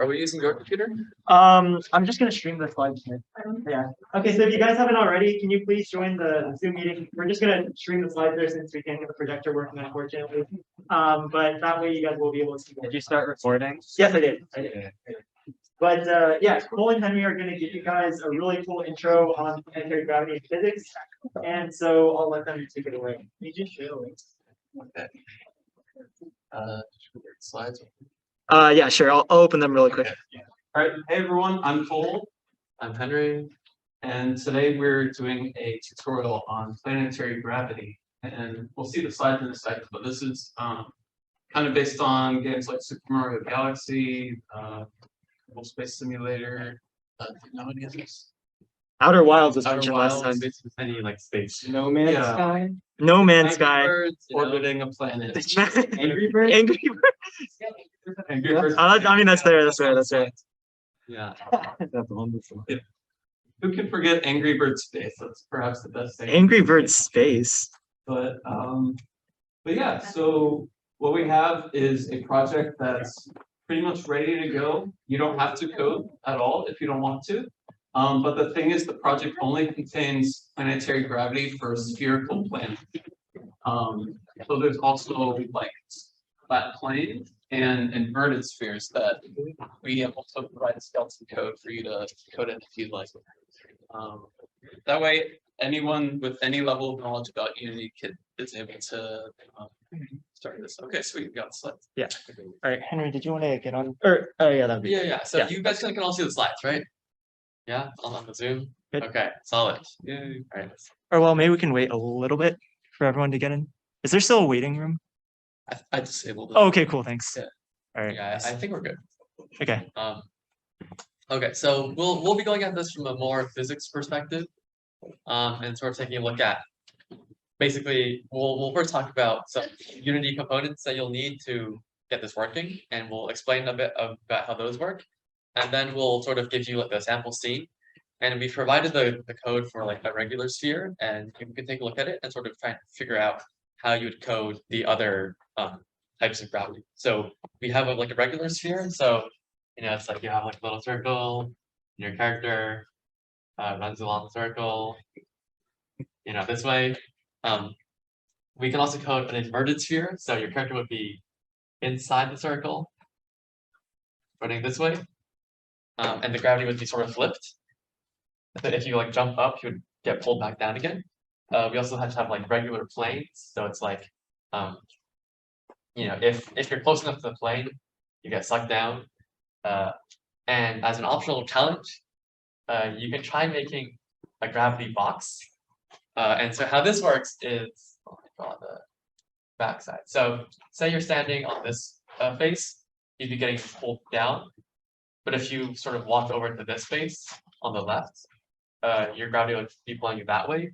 Are we using your computer? I'm just gonna stream the slides. Yeah. Okay, so if you guys haven't already, can you please join the Zoom meeting? We're just gonna stream the slides there since we can't get the projector working, unfortunately. But that way you guys will be able to see. Did you start recording? Yes, I did. But yeah, Cole and Henry are going to give you guys a really cool intro on planetary gravity and physics, and so I'll let them take it away. Can you just share the links? Okay. Slides. Yeah, sure. I'll open them really quick. Okay. All right. Hey everyone, I'm Cole. I'm Henry, and today we're doing a tutorial on planetary gravity, and we'll see the slides in a second. But this is kind of based on games like Super Mario Galaxy. Space Simulator. Do you know any of this? Outer Wilds was Outer mentioned last Wilds, time. any like space. No Man's Yeah. Sky. No Man's Angry Sky. Birds, orbiting a planet. Angry Birds. Angry Birds. Angry Birds. I mean, that's there. That's there. That's right. Yeah. That's wonderful. Yeah. Who can forget Angry Birds Space? That's perhaps the best thing. Angry Birds Space. But yeah. So what we have is a project that's pretty much ready to go. You don't have to code at all if you don't want to. But the thing is, the project only contains planetary gravity for spherical planets. So there's also like flat plane and inverted spheres that we have also provided skeleton code for you to code in if you'd like. That way, anyone with any level of knowledge about Unity is able to start this. Okay, sweet, we got the slides. Yeah. All right, Henry, did you want to get on? Or yeah, that'd be. Yeah. So yeah. you guys can all see the slides, right? Yeah, on the Zoom. Good. Okay, solid. Yay. All right. Or well, maybe we can wait a little bit for everyone to get in. Is there still a waiting room? I disabled it. Oh, okay, cool. Thanks. Yeah. All right. Yeah, I think we're good. Okay. Okay, so we'll be going at this from a more physics perspective, and sort of taking a look at basically we'll first talk about some Unity components that you'll need to get this working, and we'll explain a bit about how those work, and then we'll sort of give you like a sample scene, and we've provided the code for like a regular sphere, and you can take a look at it and sort of try and figure out how you would code the other types of gravity. So we have like a regular sphere, so it's like you have like a little circle, and your character runs along the circle, this way. We can also code an inverted sphere, so your character would be inside the circle, running this way, and the gravity would be sort of flipped. But if you like jump up, you would get pulled back down again. We also have to have like regular planes, so it's like, if you're close enough to the plane, you get sucked down. And as an optional challenge, you can try making a gravity box. And so how this works is on the back side. So say you're standing on this face, you'd be getting pulled down. But if you sort of walk over to this face on the left, your gravity would be pulling you that way.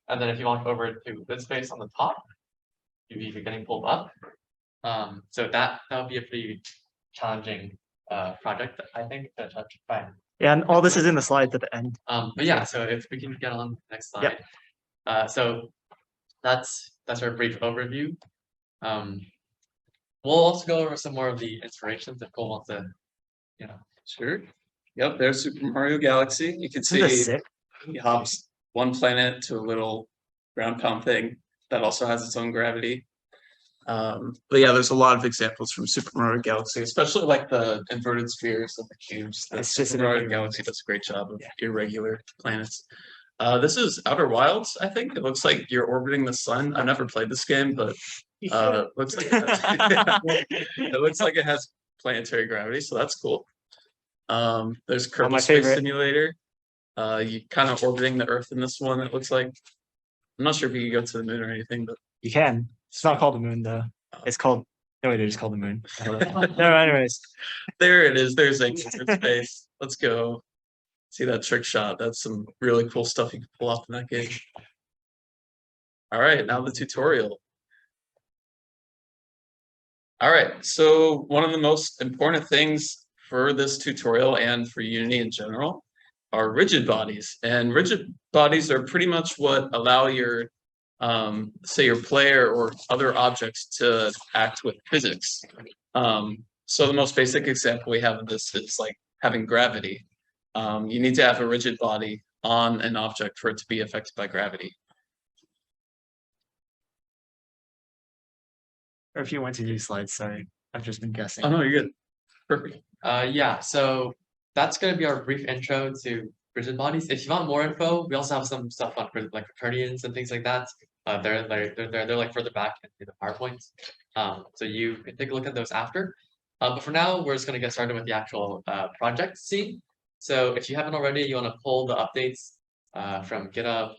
And then if you walk over to this face on the top, you'd be getting pulled up. So that would be a pretty challenging project, I think, to try. Yeah, and all this is in the slides at the end. But yeah, so if we can get on the next slide. Yep. So that's our brief overview. We'll also go over some more of the inspirations if Cole wants to, Sure. Yep, there's Super Mario Galaxy. You can see he hops one planet to a little ground pound thing that also has its own gravity. But yeah, there's a lot of examples from Super Mario Galaxy, especially like the inverted spheres and the cubes. Super Mario Galaxy does a great job of irregular planets. This is Outer Wilds, I think. It looks like you're orbiting the sun. I've never played this game, but looks like it looks like it has planetary gravity, so that's cool. There's Kerbal Space Simulator. You kind of orbiting the Earth in this one, it looks like. I'm not sure if you can go to the moon or anything, but you can. It's not called the moon though. It's called it is called the moon. No, anyways. There it is. There's Angry Birds Space. Let's go. See that trick shot. That's some really cool stuff you can pull off in that game. All right, now the tutorial. All right, so one of the most important things for this tutorial and for Unity in general are rigid bodies. And rigid bodies are pretty much what allow your, say your player or other objects to act with physics. So the most basic example we have of this is like having gravity. You need to have a rigid body on an object for it to be affected by gravity. Or if you want to use slides, sorry, I've just been guessing. Oh no, you're good. Perfect. Yeah, so that's going to be our brief intro to rigid bodies. If you want more info, we also have some stuff on like quaternions and things like that. They're like further back in the PowerPoint. So you can take a look at those after. But for now, we're just going to get started with the actual project scene. So if you haven't already, you want to pull the updates from GitHub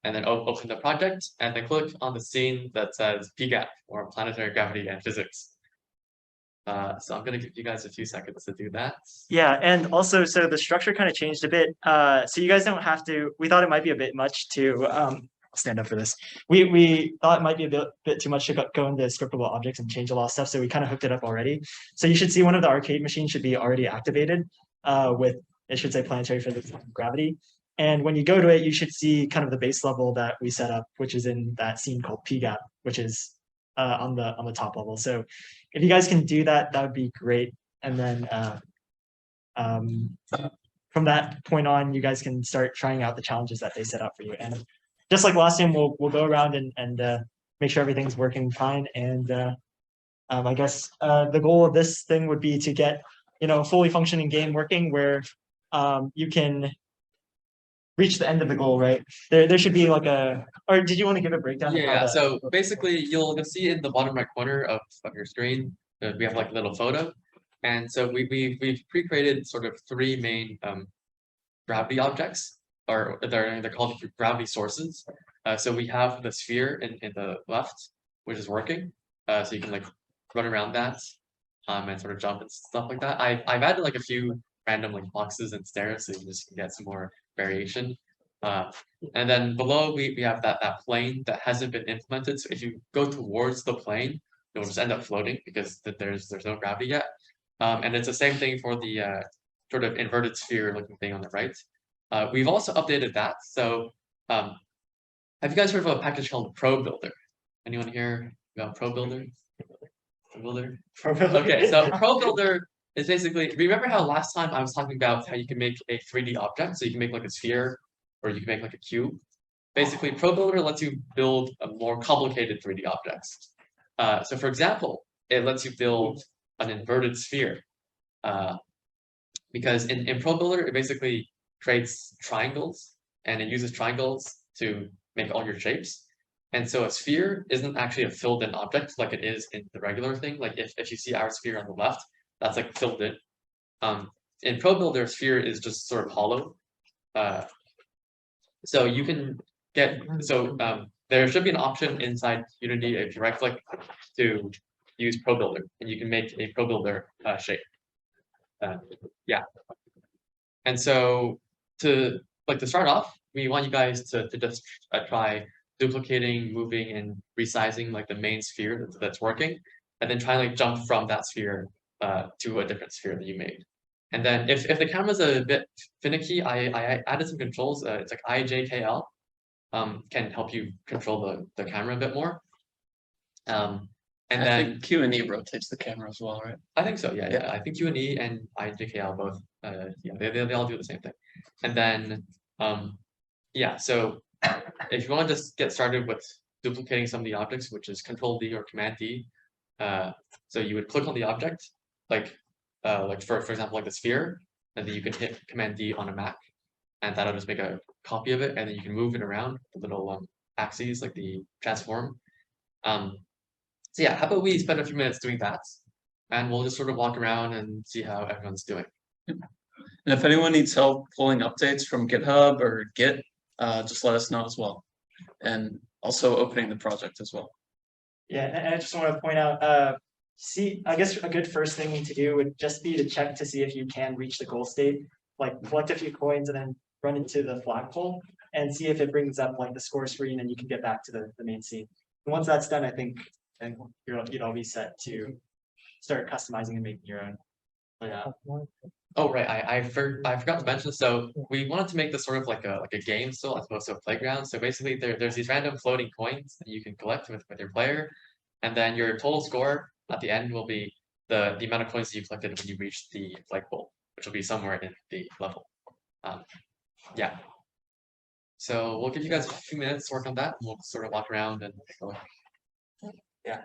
and then open the project and then click on the scene that says PGAP or Planetary Gravity and Physics. So I'm going to give you guys a few seconds to do that. Yeah, and also, so the structure kind of changed a bit. So you guys don't have to, we thought it might be a bit much to, I'll stand up for this. We thought it might be a bit too much to go into scriptable objects and change a lot of stuff. So we kind of hooked it up already. So you should see one of the arcade machines should be already activated with, it should say Planetary Physics and Gravity. And when you go to it, you should see kind of the base level that we set up, which is in that scene called PGAP, which is on the top level. So if you guys can do that, that would be great. And then from that point on, you guys can start trying out the challenges that they set up for you. And just like last time, we'll go around and make sure everything's working fine. And I guess the goal of this thing would be to get, a fully functioning game working where you can reach the end of the goal, right? There should be like or did you want to give a breakdown? Yeah, so basically you'll see in the bottom right corner of your screen, we have like a little photo. And so we've pre-created sort of three main gravity objects, or they're called gravity sources. So we have the sphere in the left, which is working. So you can like run around that and sort of jump and stuff like that. I've added like a few random like boxes and stairs so you just can get some more variation. And then below we have that plane that hasn't been implemented. So if you go towards the plane, you'll just end up floating because there's no gravity yet. And it's the same thing for the sort of inverted sphere looking thing on the right. We've also updated that. So have you guys heard of a package called Pro Builder? Anyone here about Pro Builder? Okay, so Pro Builder is basically, remember how last time I was talking about how you can make a 3D object? So you can make like a sphere or you can make like a cube. Basically, Pro Builder lets you build a more complicated 3D objects. So for example, it lets you build an inverted sphere. Because in Pro Builder, it basically creates triangles and it uses triangles to make all your shapes. And so a sphere isn't actually a filled in object like it is in the regular thing. Like if you see our sphere on the left, that's like filled in. In Pro Builder, sphere is just sort of hollow. So you can get, there should be an option inside Unity if you right click to use Pro Builder and you can make a Pro Builder shape. Yeah. And so to start off, we want you guys to just try duplicating, moving, and resizing like the main sphere that's working, and then try and like jump from that sphere to a different sphere that you made. And then if the camera's a bit finicky, I added some controls. It's like IJKL can help you control the camera a bit more. And I then think Q&E rotates the camera as well, right? I think so. Yeah. I think Q&E and IJKL both. They all do the same thing. And then yeah. So if you want to just get started with duplicating some of the objects, which is Control D or Command D, so you would click on the object, like for example, like the sphere, and then you can hit Command D on a Mac, and that'll just make a copy of it, and then you can move it around the little axes, like the transform. So yeah, how about we spend a few minutes doing that, and we'll just sort of walk around and see how everyone's doing. And if anyone needs help pulling updates from GitHub or Git, just let us know as well. And also opening the project as well. Yeah, and I just want to point out, I guess a good first thing to do would just be to check to see if you can reach the goal state, like collect a few coins and then run into the flagpole and see if it brings up like the score screen and you can get back to the main scene. And once that's done, I think you'd all be set to start customizing and making your own. Yeah. Oh right, I forgot to mention. So we wanted to make this sort of like a game still as opposed to a playground. So basically, there's these random floating coins that you can collect with your player, and then your total score at the end will be the amount of coins that you collected when you reach the flagpole, which will be somewhere in the level. Yeah. So we'll give you guys a few minutes to work on that. And we'll sort of walk around and take a look. Yeah.